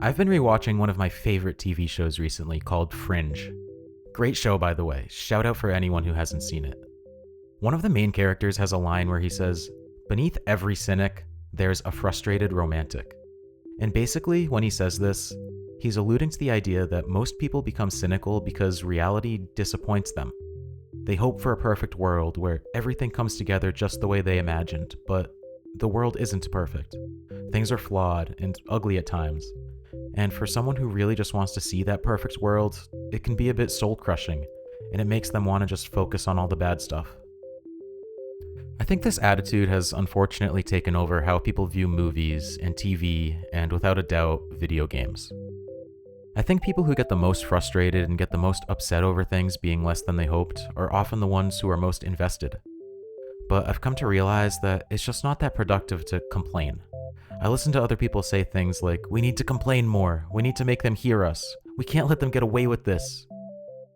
I've been rewatching one of my favorite TV shows recently called Fringe. Great show, by the way. Shout out for anyone who hasn't seen it. One of the main characters has a line where he says, "Beneath every cynic, there's a frustrated romantic." And basically, when he says this, he's alluding to the idea that most people become cynical because reality disappoints them. They hope for a perfect world where everything comes together just the way they imagined, but the world isn't perfect. Things are flawed and ugly at times. And for someone who really just wants to see that perfect world, it can be a bit soul-crushing, and it makes them want to just focus on all the bad stuff. I think this attitude has unfortunately taken over how people view movies and TV, and without a doubt, video games. I think people who get the most frustrated and get the most upset over things being less than they hoped are often the ones who are most invested. But I've come to realize that it's just not that productive to complain. I listen to other people say things like, "We need to complain more, we need to make them hear us, we can't let them get away with this."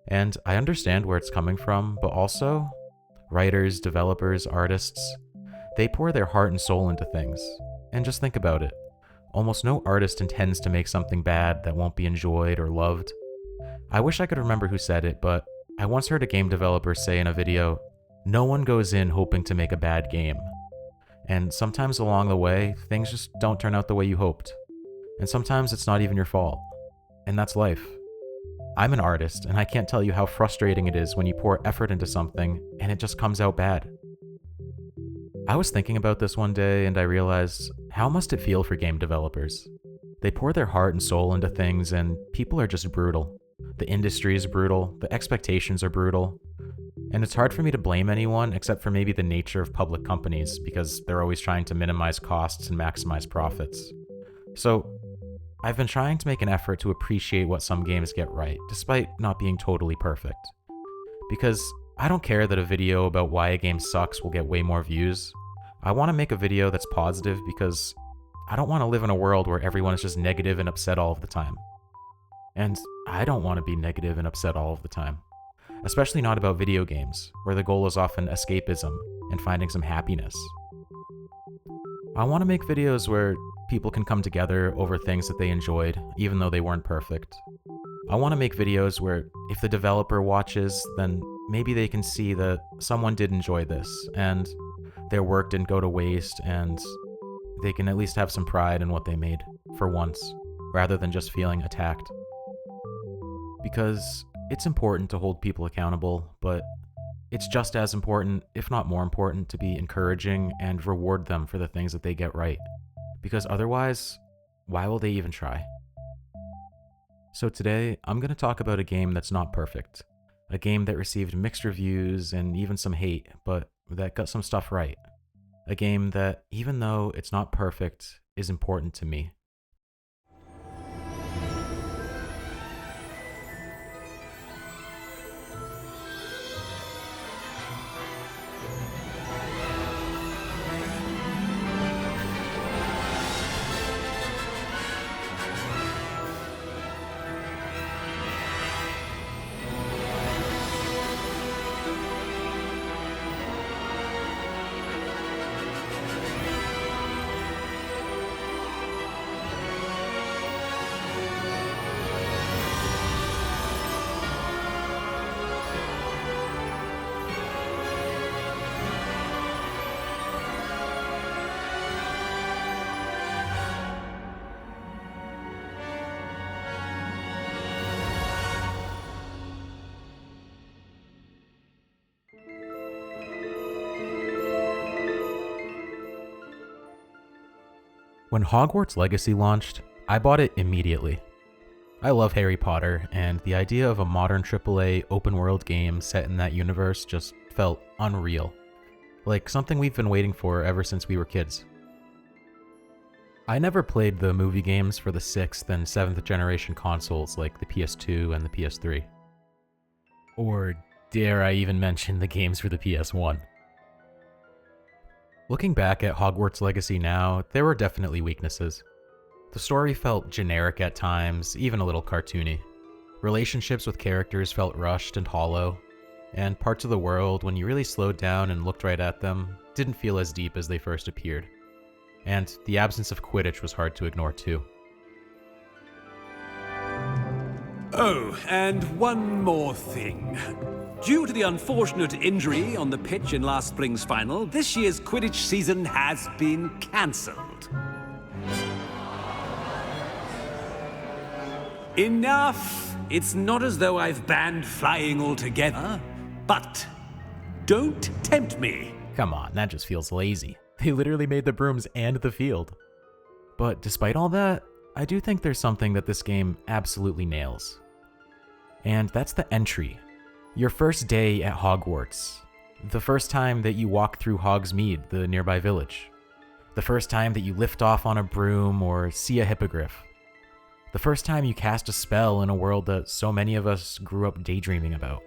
And I understand where it's coming from, but also, writers, developers, artists, they pour their heart and soul into things. And just think about it. Almost no artist intends to make something bad that won't be enjoyed or loved. I wish I could remember who said it, but I once heard a game developer say in a video, "No one goes in hoping to make a bad game." And sometimes along the way, things just don't turn out the way you hoped. And sometimes it's not even your fault. And that's life. I'm an artist, and I can't tell you how frustrating it is when you pour effort into something and it just comes out bad. I was thinking about this one day and I realized, how must it feel for game developers? They pour their heart and soul into things and people are just brutal. The industry is brutal, the expectations are brutal. And it's hard for me to blame anyone except for maybe the nature of public companies because they're always trying to minimize costs and maximize profits. So, I've been trying to make an effort to appreciate what some games get right, despite not being totally perfect. Because I don't care that a video about why a game sucks will get way more views. I want to make a video that's positive because I don't want to live in a world where everyone is just negative and upset all of the time. And I don't want to be negative and upset all of the time. Especially not about video games, where the goal is often escapism and finding some happiness. I want to make videos where people can come together over things that they enjoyed, even though they weren't perfect. I want to make videos where if the developer watches, then maybe they can see that someone did enjoy this, and their work didn't go to waste, and they can at least have some pride in what they made, for once, rather than just feeling attacked. Because it's important to hold people accountable, but it's just as important, if not more important, to be encouraging and reward them for the things that they get right. Because otherwise, why will they even try? So today, I'm going to talk about a game that's not perfect. A game that received mixed reviews and even some hate, but that got some stuff right. A game that, even though it's not perfect, is important to me. When Hogwarts Legacy launched, I bought it immediately. I love Harry Potter, and the idea of a modern AAA open-world game set in that universe just felt unreal. Like something we've been waiting for ever since we were kids. I never played the movie games for the 6th and 7th generation consoles like the PS2 and the PS3. Or dare I even mention the games for the PS1. Looking back at Hogwarts Legacy now, there were definitely weaknesses. The story felt generic at times, even a little cartoony. Relationships with characters felt rushed and hollow. and parts of the world, when you really slowed down and looked right at them, didn't feel as deep as they first appeared. And the absence of Quidditch was hard to ignore too. Oh, and one more thing. Due to the unfortunate injury on the pitch in last spring's final, this year's Quidditch season has been cancelled. Enough! It's not as though I've banned flying altogether, but don't tempt me. Come on, that just feels lazy. They literally made the brooms and the field. But despite all that, I do think there's something that this game absolutely nails. And that's the entry. Your first day at Hogwarts. The first time that you walk through Hogsmeade, the nearby village. The first time that you lift off on a broom or see a hippogriff. The first time you cast a spell in a world that so many of us grew up daydreaming about.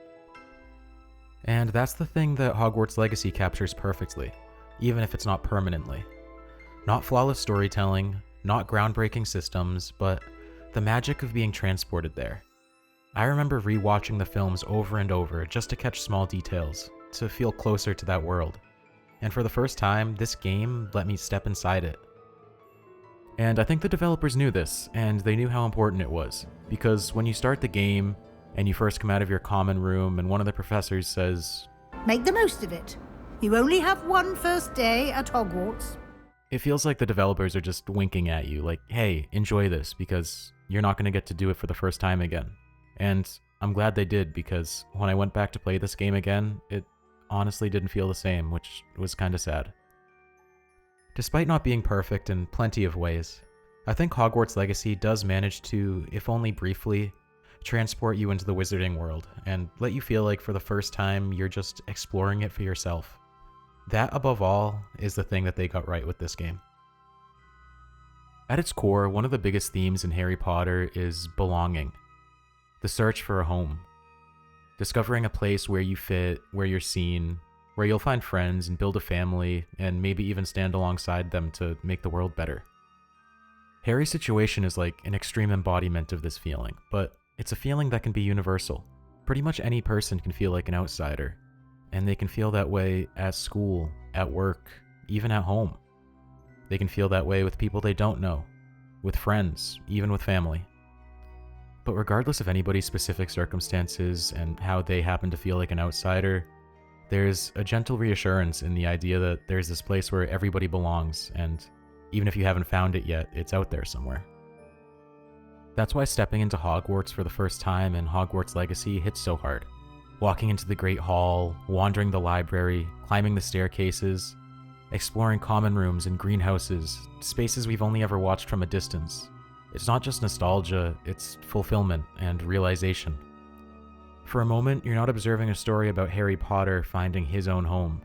And that's the thing that Hogwarts Legacy captures perfectly, even if it's not permanently. Not flawless storytelling, not groundbreaking systems, but the magic of being transported there. I remember rewatching the films over and over just to catch small details, to feel closer to that world. And for the first time, this game let me step inside it. And I think the developers knew this, and they knew how important it was, because when you start the game, and you first come out of your common room and one of the professors says, "Make the most of it. You only have one first day at Hogwarts." It feels like the developers are just winking at you, like, hey, enjoy this, because you're not going to get to do it for the first time again. And I'm glad they did, because when I went back to play this game again, it honestly didn't feel the same, which was kind of sad. Despite not being perfect in plenty of ways, I think Hogwarts Legacy does manage to, if only briefly, transport you into the wizarding world and let you feel like for the first time you're just exploring it for yourself. That, above all, is the thing that they got right with this game. At its core, one of the biggest themes in Harry Potter is belonging. The search for a home. Discovering a place where you fit, where you're seen, where you'll find friends and build a family, and maybe even stand alongside them to make the world better. Harry's situation is like an extreme embodiment of this feeling, but it's a feeling that can be universal. Pretty much any person can feel like an outsider, and they can feel that way at school, at work, even at home. They can feel that way with people they don't know, with friends, even with family. But regardless of anybody's specific circumstances and how they happen to feel like an outsider, there's a gentle reassurance in the idea that there's this place where everybody belongs, and even if you haven't found it yet, it's out there somewhere. That's why stepping into Hogwarts for the first time in Hogwarts Legacy hits so hard. Walking into the Great Hall, wandering the library, climbing the staircases, exploring common rooms and greenhouses, spaces we've only ever watched from a distance. It's not just nostalgia, it's fulfillment and realization. For a moment, you're not observing a story about Harry Potter finding his own home.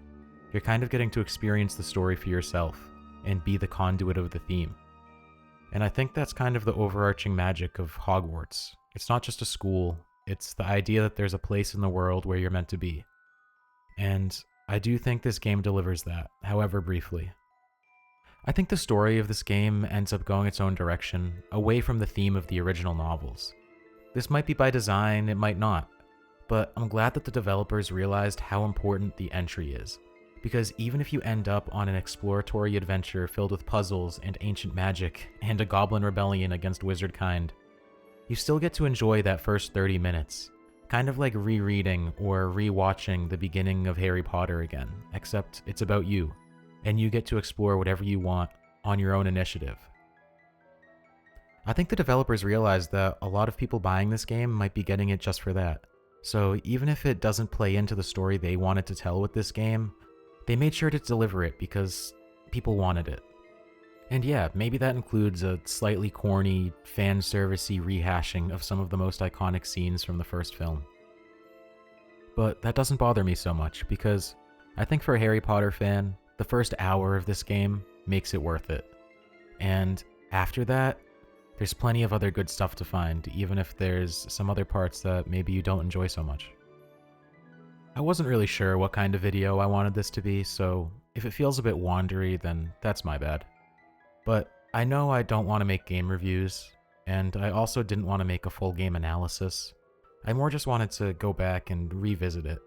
You're kind of getting to experience the story for yourself and be the conduit of the theme. And I think that's kind of the overarching magic of Hogwarts. It's not just a school, it's the idea that there's a place in the world where you're meant to be. And I do think this game delivers that, however briefly. I think the story of this game ends up going its own direction, away from the theme of the original novels. This might be by design, it might not, but I'm glad that the developers realized how important the entry is. Because even if you end up on an exploratory adventure filled with puzzles and ancient magic and a goblin rebellion against wizardkind, you still get to enjoy that first 30 minutes, kind of like rereading or rewatching the beginning of Harry Potter again, except it's about you, and you get to explore whatever you want on your own initiative. I think the developers realized that a lot of people buying this game might be getting it just for that, so even if it doesn't play into the story they wanted to tell with this game, they made sure to deliver it because people wanted it. And yeah, maybe that includes a slightly corny, fan-servicey rehashing of some of the most iconic scenes from the first film. But that doesn't bother me so much, because I think for a Harry Potter fan, the first hour of this game makes it worth it. And after that, there's plenty of other good stuff to find, even if there's some other parts that maybe you don't enjoy so much. I wasn't really sure what kind of video I wanted this to be, so if it feels a bit wandery, then that's my bad. But I know I don't want to make game reviews, and I also didn't want to make a full game analysis. I more just wanted to go back and revisit it,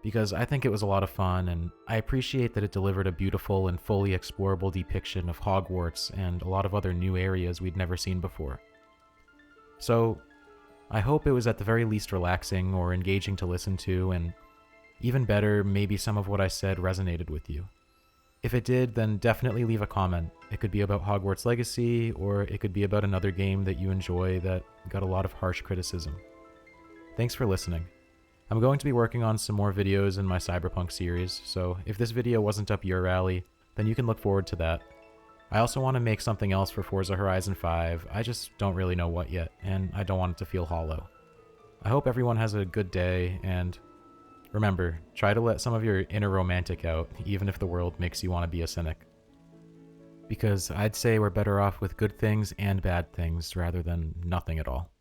because I think it was a lot of fun, and I appreciate that it delivered a beautiful and fully explorable depiction of Hogwarts and a lot of other new areas we'd never seen before. So, I hope it was at the very least relaxing or engaging to listen to, and even better, maybe some of what I said resonated with you. If it did, then definitely leave a comment. It could be about Hogwarts Legacy, or it could be about another game that you enjoy that got a lot of harsh criticism. Thanks for listening. I'm going to be working on some more videos in my Cyberpunk series, so if this video wasn't up your alley, then you can look forward to that. I also want to make something else for Forza Horizon 5, I just don't really know what yet, and I don't want it to feel hollow. I hope everyone has a good day, and remember, try to let some of your inner romantic out, even if the world makes you want to be a cynic. Because I'd say we're better off with good things and bad things rather than nothing at all.